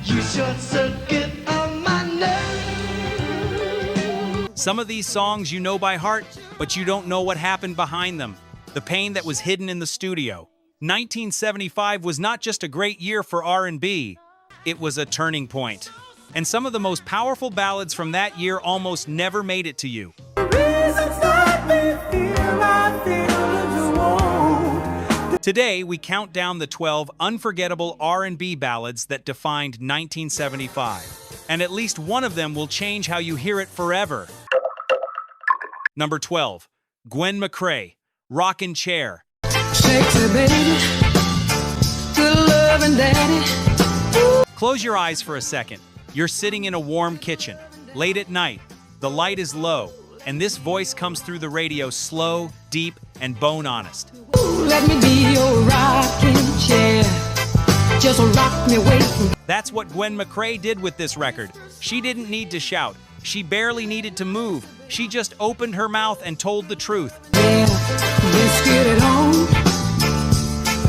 You short circuit on my nerve. Some of these songs you know by heart, but you don't know what happened behind them. The pain that was hidden in the studio. 1975 was not just a great year for R&B, it was a turning point. And some of the most powerful ballads from that year almost never made it to you. Today, we count down the 12 unforgettable R&B ballads that defined 1975. And at least one of them will change how you hear it forever. Number 12, Gwen McCrae, Rockin' Chair. Sexy baby, good loving daddy. Close your eyes for a second. You're sitting in a warm kitchen, late at night, the light is low, and this voice comes through the radio slow, deep, and bone honest. Let me be your rocking chair. Just rock me away from. That's what Gwen McCrae did with this record. She didn't need to shout. She barely needed to move. She just opened her mouth and told the truth. Yeah, let's get it on.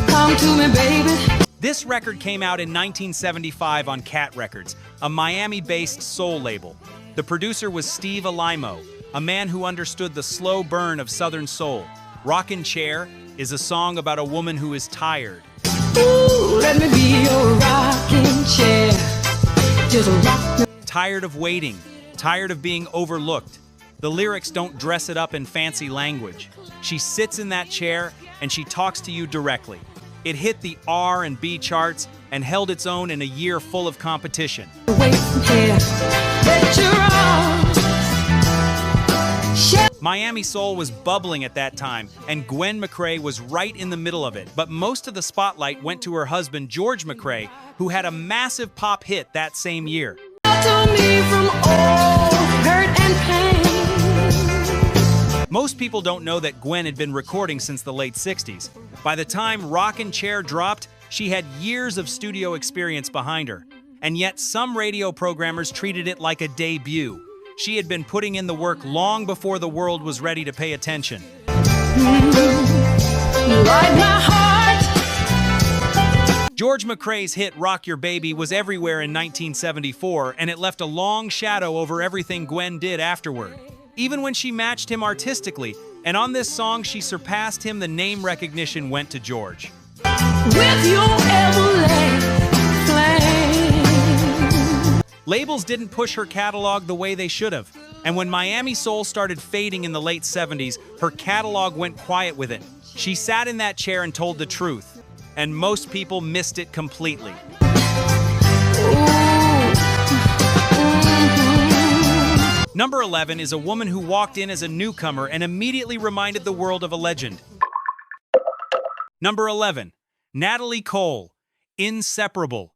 Come to me, baby. This record came out in 1975 on Cat Records, a Miami-based soul label. The producer was Steve Alaimo, a man who understood the slow burn of Southern soul. Rockin' Chair is a song about a woman who is tired. Ooh, let me be your rocking chair. Just rock me. Tired of waiting, tired of being overlooked. The lyrics don't dress it up in fancy language. She sits in that chair and she talks to you directly. It hit the R&B charts and held its own in a year full of competition. Wait here. Let your arms share. Miami soul was bubbling at that time, and Gwen McCrae was right in the middle of it. But most of the spotlight went to her husband, George McCrae, who had a massive pop hit that same year. To me from all hurt and pain. Most people don't know that Gwen had been recording since the late 60s. By the time Rockin' Chair dropped, she had years of studio experience behind her. And yet some radio programmers treated it like a debut. She had been putting in the work long before the world was ready to pay attention. Like my heart. George McCrae's hit Rock Your Baby was everywhere in 1974, and it left a long shadow over everything Gwen did afterward. Even when she matched him artistically, and on this song she surpassed him, the name recognition went to George. With your everlasting flame. Labels didn't push her catalog the way they should have, and when Miami soul started fading in the late 70s, her catalog went quiet with it. She sat in that chair and told the truth, and most people missed it completely. Number 11 is a woman who walked in as a newcomer and immediately reminded the world of a legend. Number 11, Natalie Cole, Inseparable.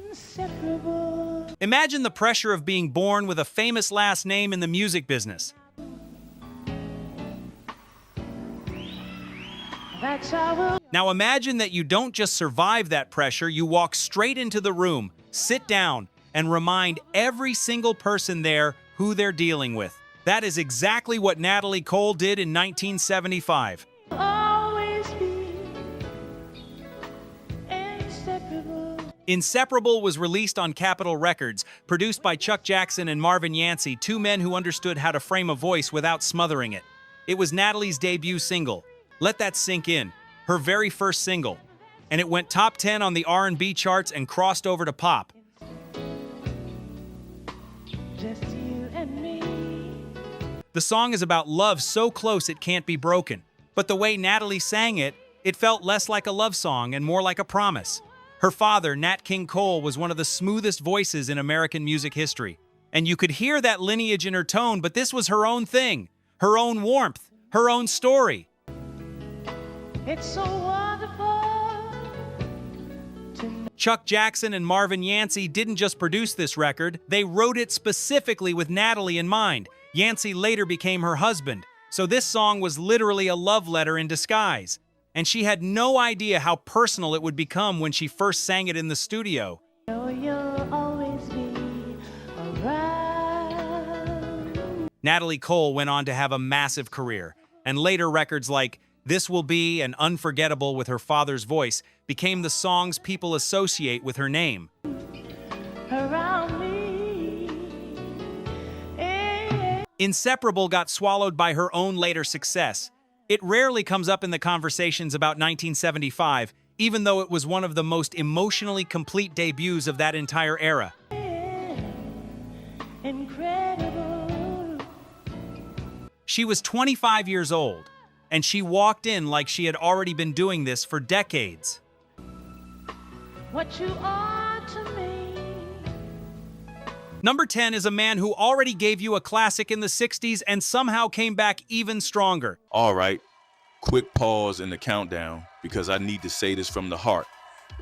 Inseparable. Imagine the pressure of being born with a famous last name in the music business. Now imagine that you don't just survive that pressure, you walk straight into the room, sit down, and remind every single person there who they're dealing with. That is exactly what Natalie Cole did in 1975. Always be inseparable. Inseparable was released on Capitol Records, produced by Chuck Jackson and Marvin Yancey, two men who understood how to frame a voice without smothering it. It was Natalie's debut single. Let that sink in. Her very first single. And it went top 10 on the R&B charts and crossed over to pop. Just you and me. The song is about love so close it can't be broken. But the way Natalie sang it, it felt less like a love song and more like a promise. Her father, Nat King Cole, was one of the smoothest voices in American music history. And you could hear that lineage in her tone, but this was her own thing, her own warmth, her own story. It's so wonderful to know. Chuck Jackson and Marvin Yancey didn't just produce this record, they wrote it specifically with Natalie in mind. Yancey later became her husband, so this song was literally a love letter in disguise. And she had no idea how personal it would become when she first sang it in the studio. You'll always be around. Natalie Cole went on to have a massive career, and later records like This Will Be and Unforgettable with her father's voice became the songs people associate with her name. Around me. Inseparable got swallowed by her own later success. It rarely comes up in the conversations about 1975, even though it was one of the most emotionally complete debuts of that entire era. Incredible. She was 25 years old, and she walked in like she had already been doing this for decades. What you are to me. Number 10 is a man who already gave you a classic in the 60s and somehow came back even stronger. All right, quick pause in the countdown because I need to say this from the heart.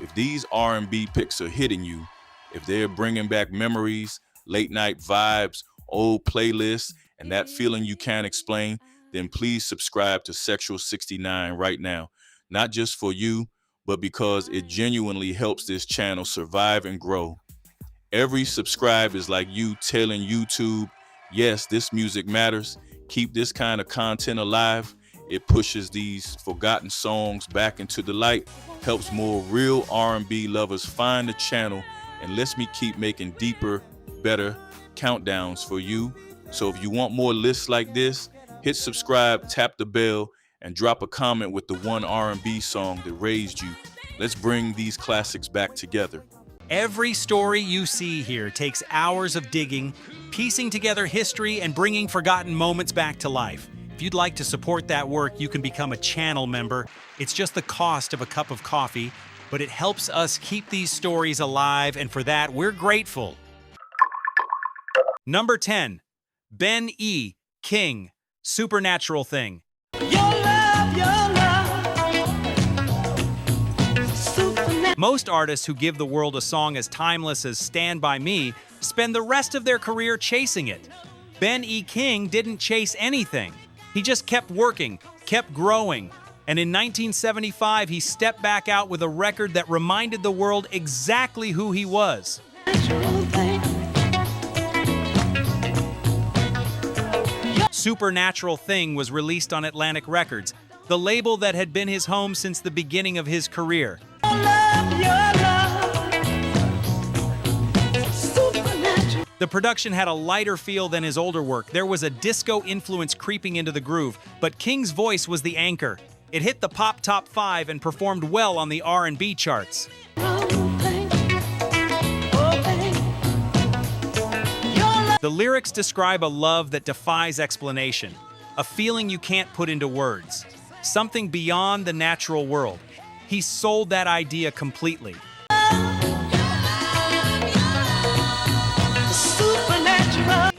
If these R&B picks are hitting you, if they're bringing back memories, late night vibes, old playlists, and that feeling you can't explain, then please subscribe to Sexual 69 right now. Not just for you, but because it genuinely helps this channel survive and grow. Every subscribe is like you telling YouTube, yes, this music matters. Keep this kind of content alive. It pushes these forgotten songs back into the light, helps more real R&B lovers find the channel, and lets me keep making deeper, better countdowns for you. So if you want more lists like this, hit subscribe, tap the bell, and drop a comment with the one R&B song that raised you. Let's bring these classics back together. Every story you see here takes hours of digging, piecing together history, and bringing forgotten moments back to life. If you'd like to support that work, you can become a channel member. It's just the cost of a cup of coffee, but it helps us keep these stories alive, and for that, we're grateful. Number 10, Ben E. King, Supernatural Thing. Your love, your love. Most artists who give the world a song as timeless as Stand By Me spend the rest of their career chasing it. Ben E. King didn't chase anything. He just kept working, kept growing, and in 1975 he stepped back out with a record that reminded the world exactly who he was. Supernatural Thing was released on Atlantic Records, the label that had been his home since the beginning of his career. The production had a lighter feel than his older work. There was a disco influence creeping into the groove, but King's voice was the anchor. It hit the pop top 5 and performed well on the R&B charts. The lyrics describe a love that defies explanation, a feeling you can't put into words, something beyond the natural world. He sold that idea completely.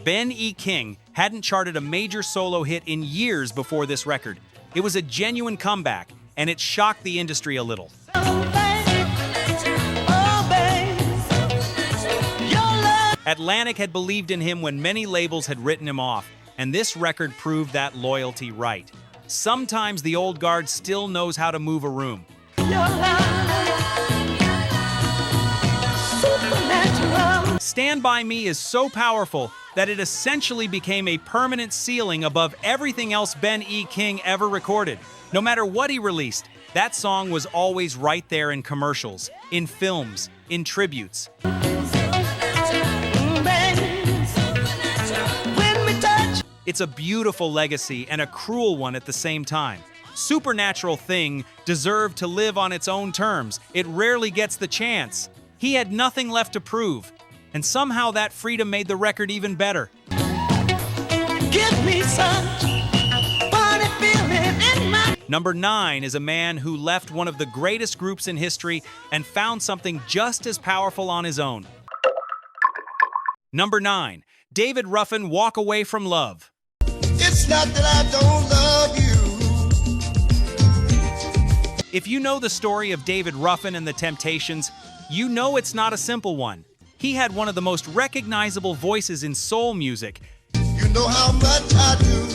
Ben E. King hadn't charted a major solo hit in years before this record. It was a genuine comeback, and it shocked the industry a little. Atlantic had believed in him when many labels had written him off, and this record proved that loyalty right. Sometimes the old guard still knows how to move a room. Stand By Me is so powerful that it essentially became a permanent ceiling above everything else Ben E. King ever recorded. No matter what he released, that song was always right there in commercials, in films, in tributes. It's a beautiful legacy and a cruel one at the same time. Supernatural Thing deserved to live on its own terms. It rarely gets the chance. He had nothing left to prove, and somehow that freedom made the record even better. Give me such funny feeling in my... Number 9 is a man who left one of the greatest groups in history and found something just as powerful on his own. Number 9, David Ruffin, Walk Away From Love. It's not that I don't love you. If you know the story of David Ruffin and the Temptations, you know it's not a simple one. He had one of the most recognizable voices in soul music. You know how much I do.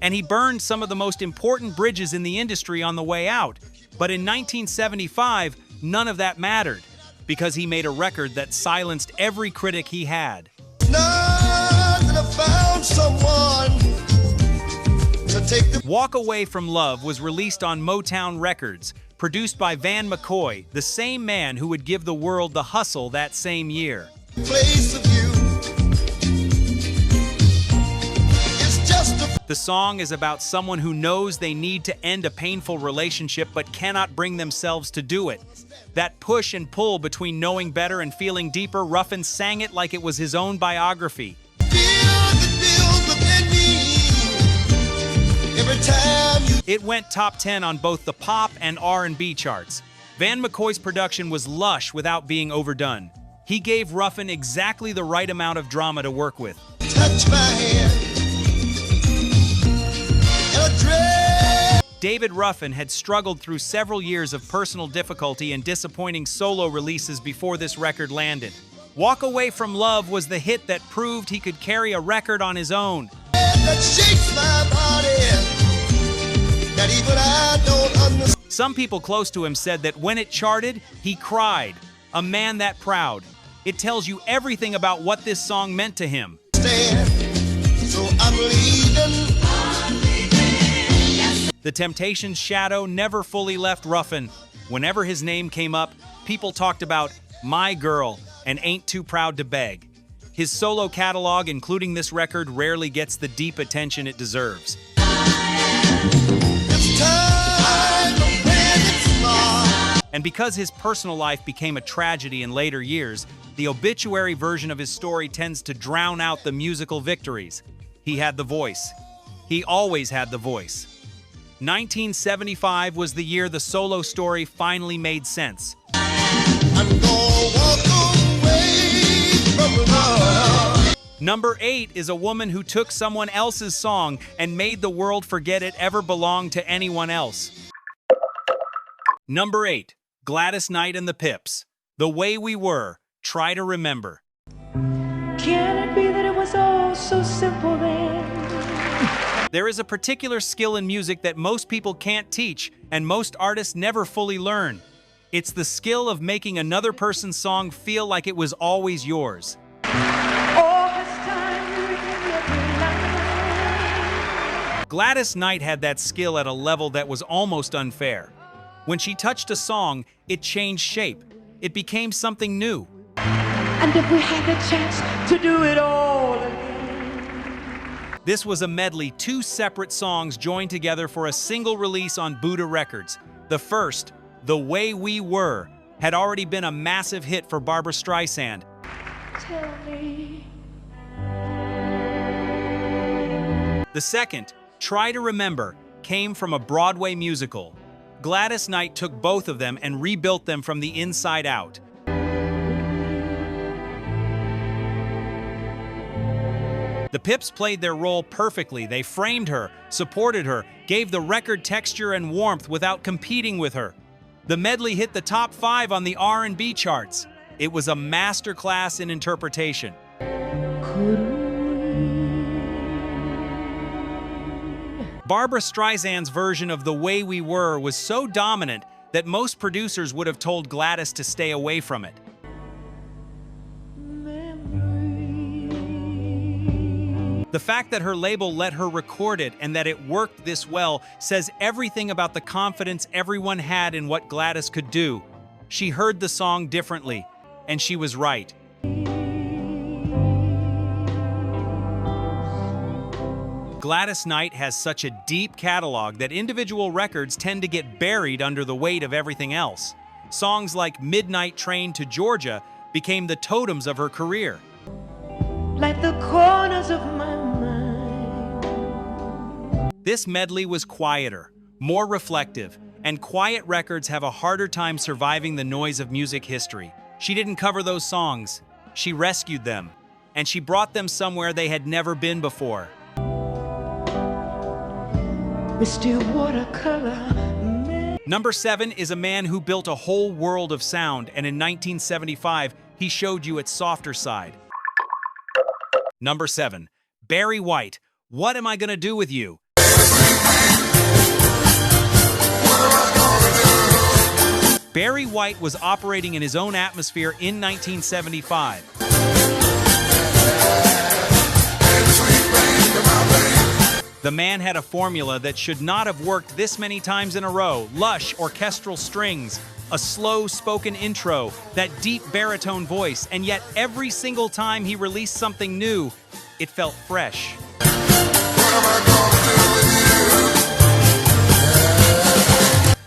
And he burned some of the most important bridges in the industry on the way out. But in 1975, none of that mattered, because he made a record that silenced every critic he had. Now that I found someone So take the Walk Away from Love was released on Motown Records, produced by Van McCoy, the same man who would give the world The Hustle that same year. place of you. It's just a The song is about someone who knows they need to end a painful relationship but cannot bring themselves to do it. That push and pull between knowing better and feeling deeper, Ruffin sang it like it was his own biography. feel that feels within me. Every time you It went top 10 on both the pop and R&B charts. Van McCoy's production was lush without being overdone. He gave Ruffin exactly the right amount of drama to work with. touch my hand, and a dread David Ruffin had struggled through several years of personal difficulty and disappointing solo releases before this record landed. Walk Away from Love was the hit that proved he could carry a record on his own. that shakes my body, that even I don't understand. Some people close to him said that when it charted, he cried. A man that proud. It tells you everything about what this song meant to him. So I'm leaving. The Temptations' shadow never fully left Ruffin. Whenever his name came up, people talked about My Girl and Ain't Too Proud to Beg. His solo catalog, including this record, rarely gets the deep attention it deserves. It's time when it's small. And because his personal life became a tragedy in later years, the obituary version of his story tends to drown out the musical victories. He had the voice. He always had the voice. 1975 was the year the solo story finally made sense. I'm gonna walk away from love. Number 8 is a woman who took someone else's song and made the world forget it ever belonged to anyone else. Number 8, Gladys Knight and the Pips. The Way We Were, Try to Remember. Can it be that it was all so simple then? There is a particular skill in music that most people can't teach and most artists never fully learn. It's the skill of making another person's song feel like it was always yours. All this time you remember every line. Gladys Knight had that skill at a level that was almost unfair. When she touched a song, it changed shape. It became something new. And if we had the chance to do it all again. This was a medley, 2 separate songs joined together for a single release on Buddha Records. The first, The Way We Were, had already been a massive hit for Barbra Streisand. Tell me. The second, Try to Remember, came from a Broadway musical. Gladys Knight took both of them and rebuilt them from the inside out. The Pips played their role perfectly. They framed her, supported her, gave the record texture and warmth without competing with her. The medley hit the top 5 on the R&B charts. It was a masterclass in interpretation. Barbra Streisand's version of The Way We Were was so dominant that most producers would have told Gladys to stay away from it. The fact that her label let her record it and that it worked this well says everything about the confidence everyone had in what Gladys could do. She heard the song differently, and she was right. Gladys Knight has such a deep catalog that individual records tend to get buried under the weight of everything else. Songs like Midnight Train to Georgia became the totems of her career. Like the corners of my mind. This medley was quieter, more reflective, and quiet records have a harder time surviving the noise of music history. She didn't cover those songs. She rescued them, and she brought them somewhere they had never been before. Mr. Watercolor. Number 7 is a man who built a whole world of sound, and in 1975, he showed you its softer side. Number 7, Barry White, What Am I Gonna Do With You? Barry White was operating in his own atmosphere in 1975. The man had a formula that should not have worked this many times in a row. Lush orchestral strings, a slow spoken intro, that deep baritone voice, and yet every single time he released something new, it felt fresh.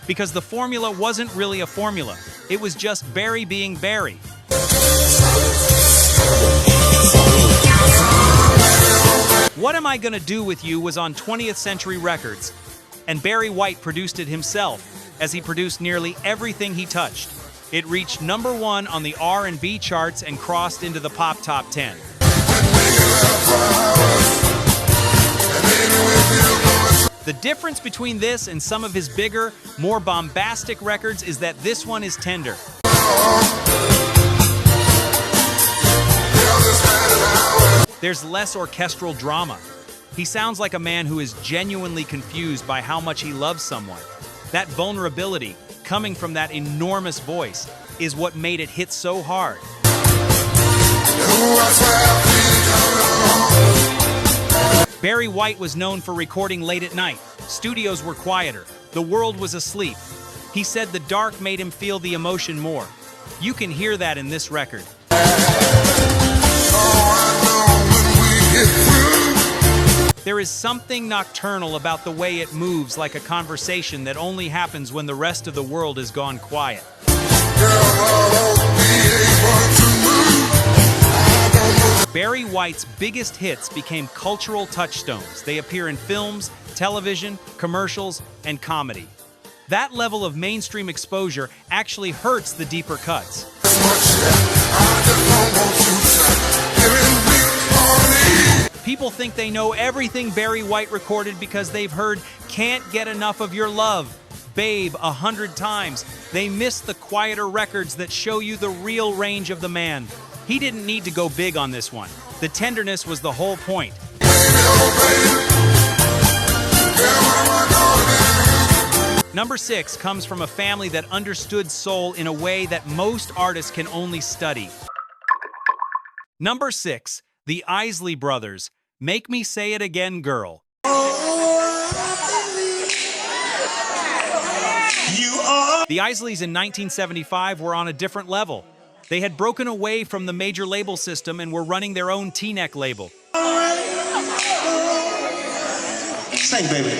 Because the formula wasn't really a formula. It was just Barry being Barry. What Am I Gonna Do With You was on 20th Century Records, and Barry White produced it himself, as he produced nearly everything he touched. It reached #1 on the R&B charts and crossed into the pop top 10. The difference between this and some of his bigger, more bombastic records is that this one is tender. There's less orchestral drama. He sounds like a man who is genuinely confused by how much he loves someone. That vulnerability, coming from that enormous voice, is what made it hit so hard. Barry White was known for recording late at night. Studios were quieter. The world was asleep. He said the dark made him feel the emotion more. You can hear that in this record. There is something nocturnal about the way it moves, like a conversation that only happens when the rest of the world has gone quiet. Barry White's biggest hits became cultural touchstones. They appear in films, television, commercials, and comedy. That level of mainstream exposure actually hurts the deeper cuts. People think they know everything Barry White recorded because they've heard Can't Get Enough of Your Love, Babe 100 times. They miss the quieter records that show you the real range of the man. He didn't need to go big on this one. The tenderness was the whole point. Number 6 comes from a family that understood soul in a way that most artists can only study. Number 6, the Isley Brothers, Make Me Say It Again, Girl. The Isleys in 1975 were on a different level. They had broken away from the major label system and were running their own T-neck label. Sing, baby.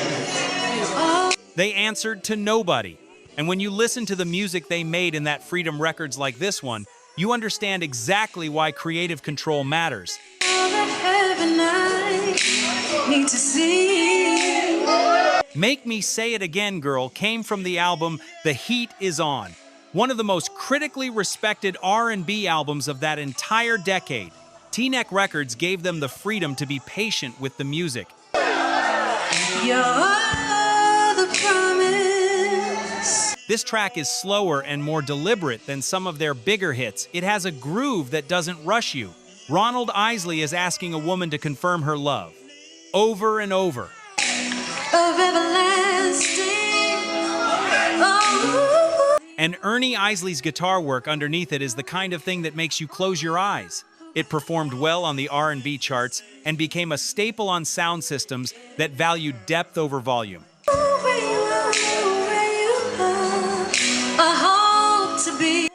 They answered to nobody. And when you listen to the music they made in that Freedom Records like this one, you understand exactly why creative control matters. Make Me Say It Again, Girl came from the album The Heat Is On, one of the most critically respected R&B albums of that entire decade. T-neck Records gave them the freedom to be patient with the music. This track is slower and more deliberate than some of their bigger hits. It has a groove that doesn't rush you. Ronald Isley is asking a woman to confirm her love, over and over. And Ernie Isley's guitar work underneath it is the kind of thing that makes you close your eyes. It performed well on the R&B charts and became a staple on sound systems that valued depth over volume.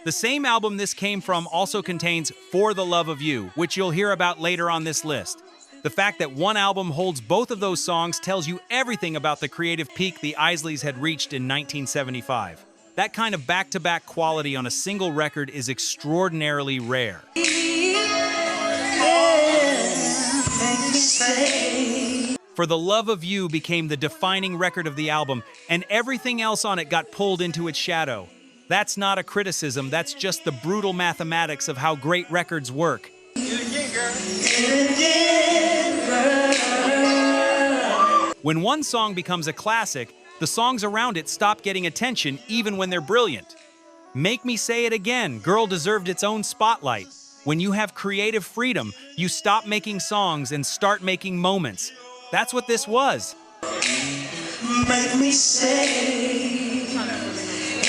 The same album this came from also contains For the Love of You, which you'll hear about later on this list. The fact that one album holds both of those songs tells you everything about the creative peak the Isleys had reached in 1975. That kind of back-to-back quality on a single record is extraordinarily rare. For the Love of You became the defining record of the album, and everything else on it got pulled into its shadow. That's not a criticism, that's just the brutal mathematics of how great records work. When one song becomes a classic, the songs around it stop getting attention even when they're brilliant. Make Me Say It Again, Girl deserved its own spotlight. When you have creative freedom, you stop making songs and start making moments. That's what this was. Make me say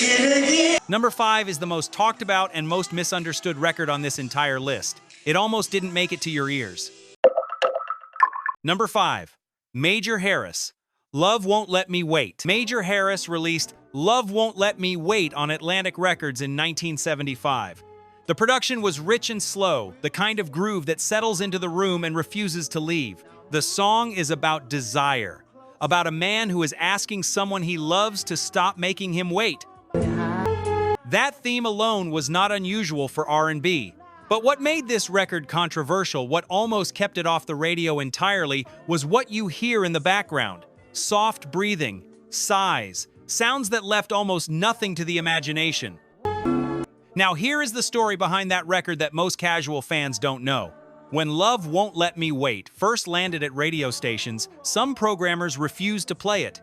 it again. Number 5 is the most talked about and most misunderstood record on this entire list. It almost didn't make it to your ears. Number 5, Major Harris, Love Won't Let Me Wait. Major Harris released Love Won't Let Me Wait on Atlantic Records in 1975. The production was rich and slow, the kind of groove that settles into the room and refuses to leave. The song is about desire, about a man who is asking someone he loves to stop making him wait. That theme alone was not unusual for R&B. But what made this record controversial, what almost kept it off the radio entirely, was what you hear in the background. Soft breathing, sighs, sounds that left almost nothing to the imagination. Now here is the story behind that record that most casual fans don't know. When Love Won't Let Me Wait first landed at radio stations, some programmers refused to play it.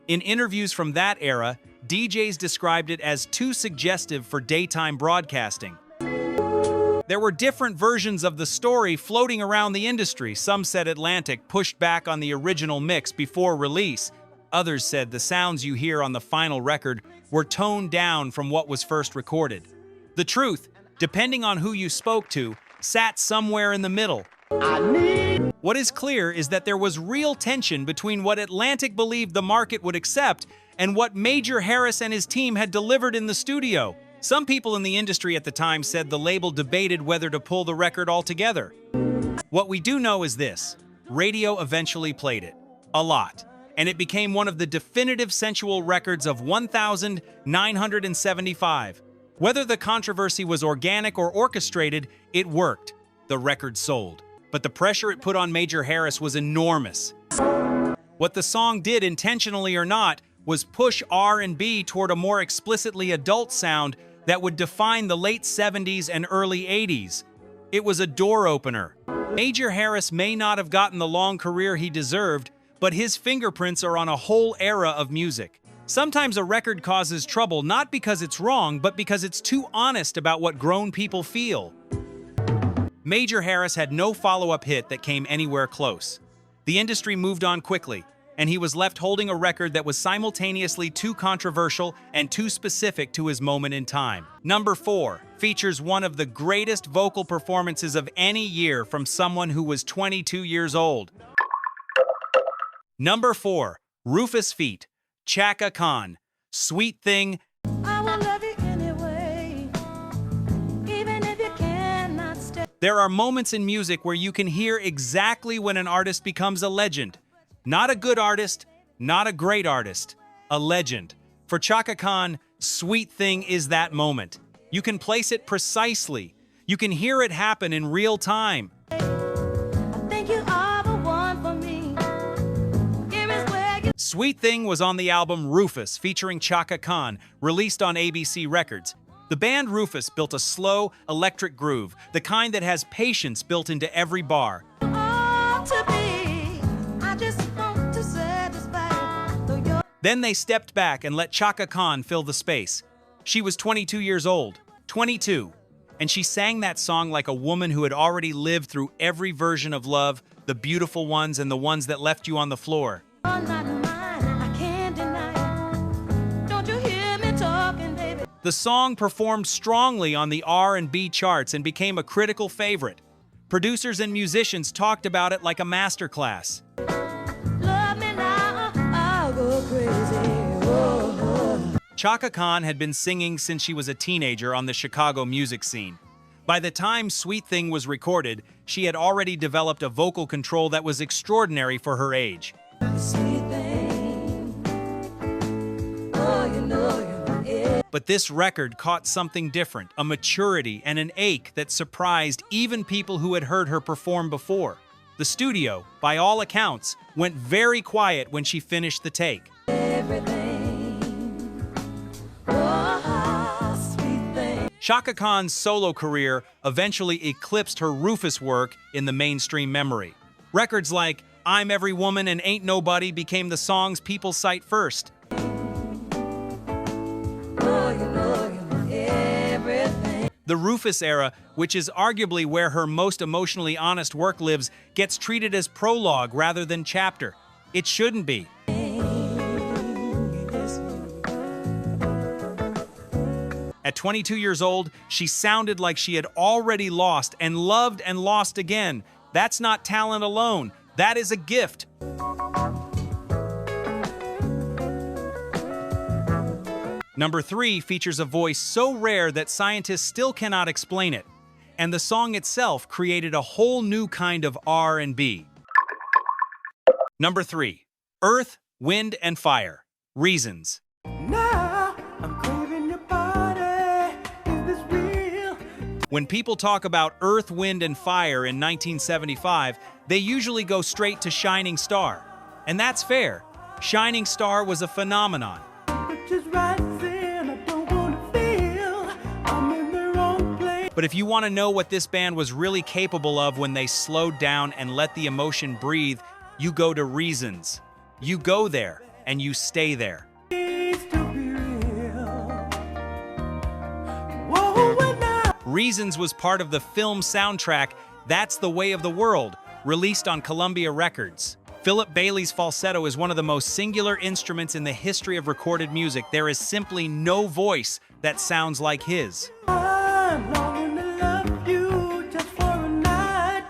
In interviews from that era, DJs described it as too suggestive for daytime broadcasting. There were different versions of the story floating around the industry. Some said Atlantic pushed back on the original mix before release. Others said the sounds you hear on the final record were toned down from what was first recorded. The truth, depending on who you spoke to, sat somewhere in the middle. What is clear is that there was real tension between what Atlantic believed the market would accept and what Major Harris and his team had delivered in the studio. Some people in the industry at the time said the label debated whether to pull the record altogether. What we do know is this: radio eventually played it. A lot. And it became one of the definitive sensual records of 1975. Whether the controversy was organic or orchestrated, it worked. The record sold. But the pressure it put on Major Harris was enormous. What the song did, intentionally or not, was push R&B toward a more explicitly adult sound that would define the late 70s and early 80s. It was a door opener. Major Harris may not have gotten the long career he deserved, but his fingerprints are on a whole era of music. Sometimes a record causes trouble not because it's wrong, but because it's too honest about what grown people feel. Major Harris had no follow-up hit that came anywhere close. The industry moved on quickly, and he was left holding a record that was simultaneously too controversial and too specific to his moment in time. Number 4 features one of the greatest vocal performances of any year from someone who was 22 years old. Number 4, Rufus feat. Chaka Khan, Sweet Thing. I will love you anyway, even if you cannot stay. There are moments in music where you can hear exactly when an artist becomes a legend. Not a good artist, not a great artist, a legend. For Chaka Khan, Sweet Thing is that moment. You can place it precisely. You can hear it happen in real time. I think you are the one for me. Here is where you... Sweet Thing was on the album Rufus featuring Chaka Khan, released on ABC Records. The band Rufus built a slow, electric groove, the kind that has patience built into every bar. ought to be. I just want to satisfy your... Then they stepped back and let Chaka Khan fill the space. She was 22 years old, 22, and she sang that song like a woman who had already lived through every version of love, the beautiful ones and the ones that left you on the floor. You're not mine, I can't deny it. Don't you hear me talking, baby? The song performed strongly on the R&B charts and became a critical favorite. Producers and musicians talked about it like a masterclass. Love me now, I'll go crazy. Oh. Chaka Khan had been singing since she was a teenager on the Chicago music scene. By the time Sweet Thing was recorded, she had already developed a vocal control that was extraordinary for her age. Sweet thing. Oh, you know it. But this record caught something different, a maturity and an ache that surprised even people who had heard her perform before. The studio, by all accounts, went very quiet when she finished the take. Everything. Oh, sweet thing. Chaka Khan's solo career eventually eclipsed her Rufus work in the mainstream memory. Records like I'm Every Woman and Ain't Nobody became the songs people cite first. Oh, you know everything. The Rufus era, which is arguably where her most emotionally honest work lives, gets treated as prologue rather than chapter. It shouldn't be. At 22 years old, she sounded like she had already lost and loved and lost again. That's not talent alone. That is a gift. Number 3 features a voice so rare that scientists still cannot explain it, and the song itself created a whole new kind of R&B. Number 3, Earth, Wind, and Fire, Reasons. Now I'm craving your body. Is this real? When people talk about Earth, Wind, and Fire in 1975, they usually go straight to Shining Star. And that's fair. Shining Star was a phenomenon. Just rising, I don't wanna feel I'm in the wrong place. But if you want to know what this band was really capable of when they slowed down and let the emotion breathe, you go to Reasons. You go there, and you stay there. Needs to be real. Whoa, when I Reasons was part of the film soundtrack That's the Way of the World, released on Columbia Records. Philip Bailey's falsetto is one of the most singular instruments in the history of recorded music. There is simply no voice that sounds like his. I'm longing to love you just for a night.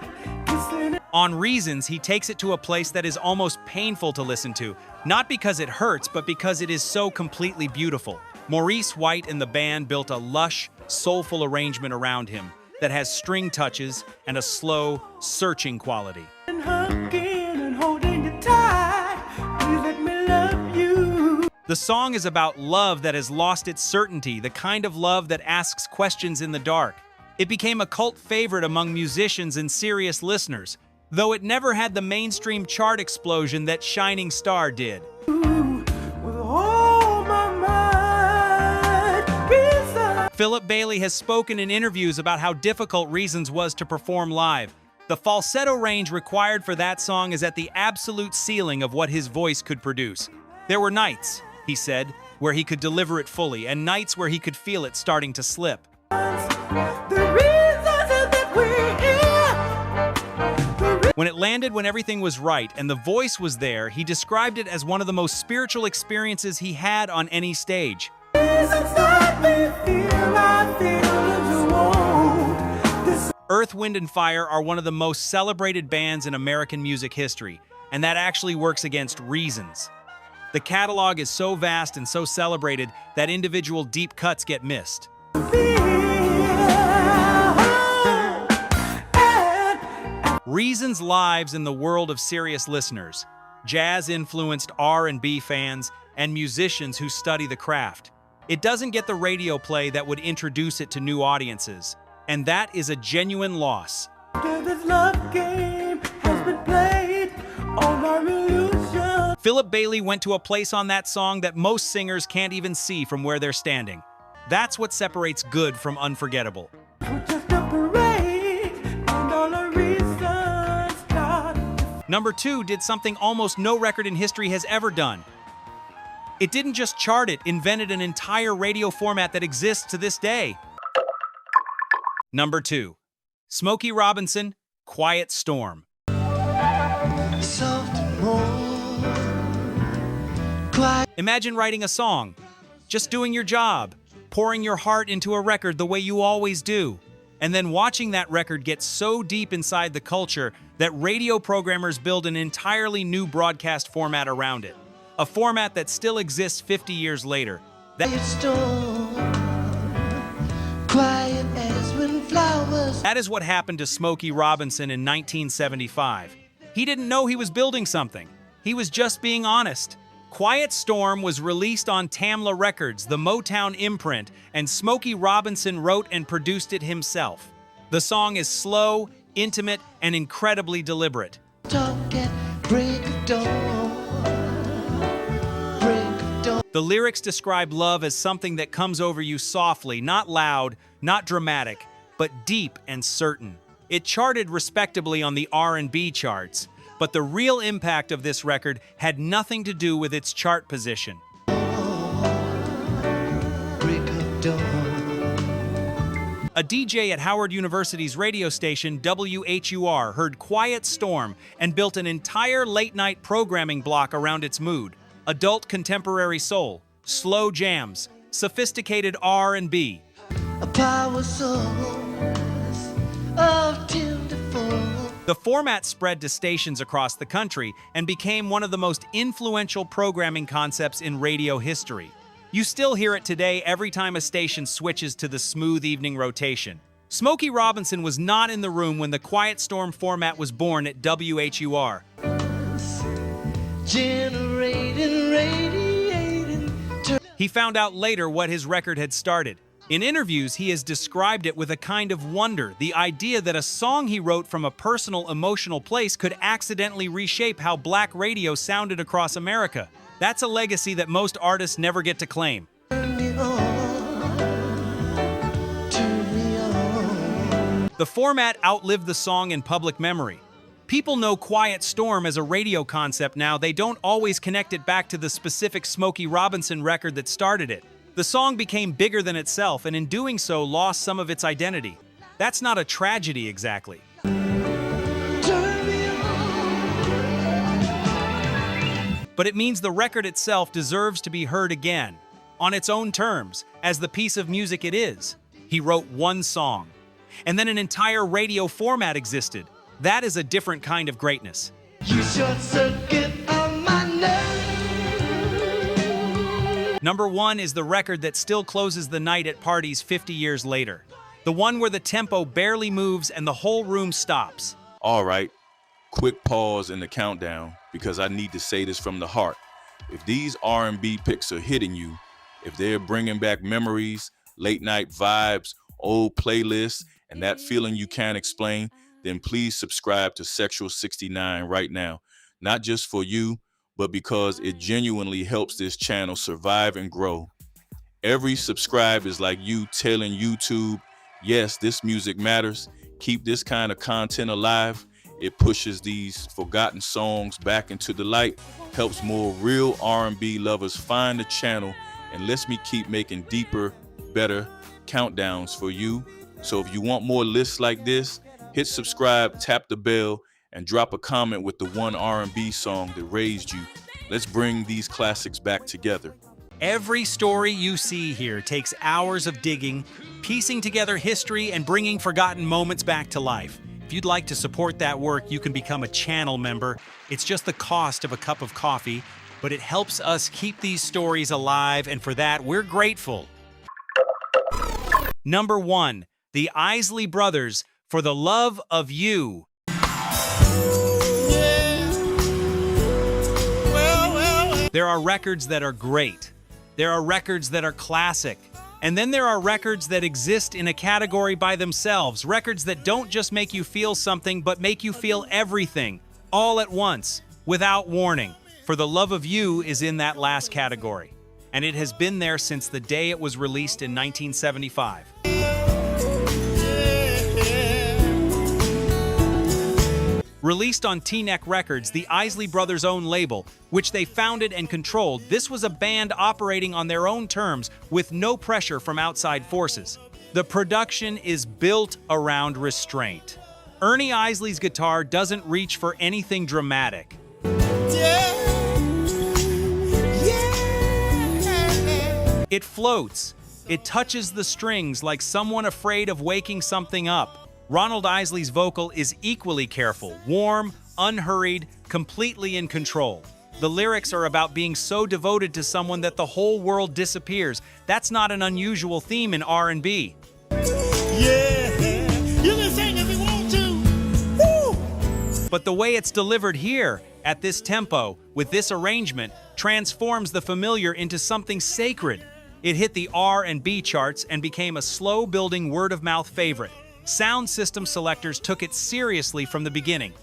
Kissing it. On Reasons, he takes it to a place that is almost painful to listen to, not because it hurts, but because it is so completely beautiful. Maurice White and the band built a lush, soulful arrangement around him that has string touches and a slow, searching quality. And hugging and holding you tight. Please let me love you. The song is about love that has lost its certainty, the kind of love that asks questions in the dark. It became a cult favorite among musicians and serious listeners, though it never had the mainstream chart explosion that Shining Star did. With all my might, reason. Philip Bailey has spoken in interviews about how difficult Reasons was to perform live. The falsetto range required for that song is at the absolute ceiling of what his voice could produce. There were nights, he said, where he could deliver it fully, and nights where he could feel it starting to slip. The reasons that we're here. When it landed when everything was right and the voice was there, he described it as one of the most spiritual experiences he had on any stage. Reasons that we feel, I feel as you want. This Earth, Wind, and Fire are one of the most celebrated bands in American music history, and that actually works against Reasons. The catalog is so vast and so celebrated that individual deep cuts get missed. Reasons lives in the world of serious listeners, jazz-influenced R&B fans, and musicians who study the craft. It doesn't get the radio play that would introduce it to new audiences, and that is a genuine loss. This love game has been played on our illusion. Philip Bailey went to a place on that song that most singers can't even see from where they're standing. That's what separates good from unforgettable. We're just a parade, and all our reasons start. Number 2 did something almost no record in history has ever done. It didn't just chart, it invented an entire radio format that exists to this day. Number 2, Smokey Robinson, Quiet Storm. Soft and warm, quiet. Imagine writing a song, just doing your job, pouring your heart into a record the way you always do, and then watching that record get so deep inside the culture that radio programmers build an entirely new broadcast format around it. A format that still exists 50 years later. Quiet as when flowers. That is what happened to Smokey Robinson in 1975. He didn't know he was building something. He was just being honest. Quiet Storm was released on Tamla Records, the Motown imprint, and Smokey Robinson wrote and produced it himself. The song is slow, intimate, and incredibly deliberate. Talk at break of dawn. Break of dawn. The lyrics describe love as something that comes over you softly, not loud, not dramatic, but deep and certain. It charted respectably on the R&B charts, but the real impact of this record had nothing to do with its chart position. Break of dawn. A DJ at Howard University's radio station WHUR heard Quiet Storm and built an entire late-night programming block around its mood. Adult contemporary soul, slow jams, sophisticated R&B. A power source of beautiful. The format spread to stations across the country and became one of the most influential programming concepts in radio history. You still hear it today every time a station switches to the smooth evening rotation. Smokey Robinson was not in the room when the Quiet Storm format was born at WHUR. He found out later what his record had started. In interviews, he has described it with a kind of wonder, the idea that a song he wrote from a personal, emotional place could accidentally reshape how black radio sounded across America. That's a legacy that most artists never get to claim. The format outlived the song in public memory. People know Quiet Storm as a radio concept now. They don't always connect it back to the specific Smokey Robinson record that started it. The song became bigger than itself, and in doing so, lost some of its identity. That's not a tragedy exactly. But it means the record itself deserves to be heard again, on its own terms, as the piece of music it is. He wrote one song, and then an entire radio format existed. That is a different kind of greatness. You short circuit on my nerve. Number 1 is the record that still closes the night at parties 50 years later. The one where the tempo barely moves and the whole room stops. All right, quick pause in the countdown because I need to say this from the heart. If these R&B picks are hitting you, if they're bringing back memories, late night vibes, old playlists, and that feeling you can't explain, then please subscribe to Sexual 69 right now. Not just for you, but because it genuinely helps this channel survive and grow. Every subscribe is like you telling YouTube, yes, this music matters. Keep this kind of content alive. It pushes these forgotten songs back into the light, helps more real R&B lovers find the channel, and lets me keep making deeper, better countdowns for you. So if you want more lists like this, hit subscribe, tap the bell, and drop a comment with the one R&B song that raised you. Let's bring these classics back together. Every story you see here takes hours of digging, piecing together history, and bringing forgotten moments back to life. If you'd like to support that work, you can become a channel member. It's just the cost of a cup of coffee, but it helps us keep these stories alive, and for that, we're grateful. Number 1, the Isley Brothers, For the Love of You. There are records that are great. There are records that are classic. And then there are records that exist in a category by themselves. Records that don't just make you feel something, but make you feel everything, all at once, without warning. For the Love of You is in that last category. And it has been there since the day it was released in 1975. Released on T-Neck Records, the Isley Brothers' own label, which they founded and controlled, this was a band operating on their own terms with no pressure from outside forces. The production is built around restraint. Ernie Isley's guitar doesn't reach for anything dramatic. It floats. It touches the strings like someone afraid of waking something up. Ronald Isley's vocal is equally careful, warm, unhurried, completely in control. The lyrics are about being so devoted to someone that the whole world disappears. That's not an unusual theme in R&B. Yeah, you can sing if you want to. Woo! But the way it's delivered here, at this tempo, with this arrangement, transforms the familiar into something sacred. It hit the R&B charts and became a slow-building word-of-mouth favorite. Sound system selectors took it seriously from the beginning.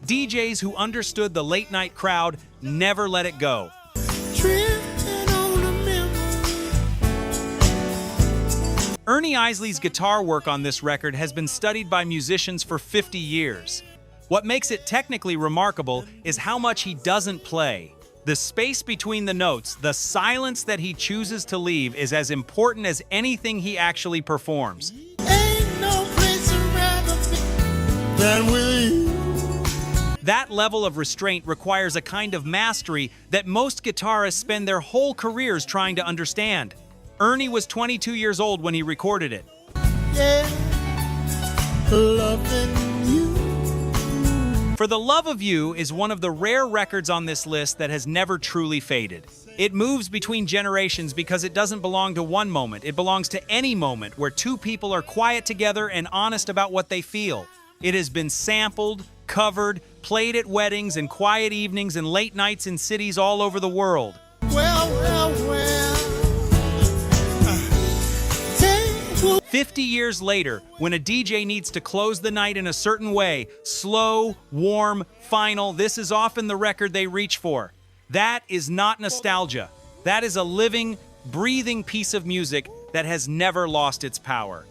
DJs who understood the late-night crowd never let it go. Ernie Isley's guitar work on this record has been studied by musicians for 50 years. What makes it technically remarkable is how much he doesn't play. The space between the notes, the silence that he chooses to leave, is as important as anything he actually performs. That level of restraint requires a kind of mastery that most guitarists spend their whole careers trying to understand. Ernie was 22 years old when he recorded it. For the Love of You is one of the rare records on this list that has never truly faded. It moves between generations because it doesn't belong to one moment. It belongs to any moment where two people are quiet together and honest about what they feel. It has been sampled, covered, played at weddings and quiet evenings and late nights in cities all over the world. Well. 50 years later, when a DJ needs to close the night in a certain way, slow, warm, final, this is often the record they reach for. That is not nostalgia. That is a living, breathing piece of music that has never lost its power.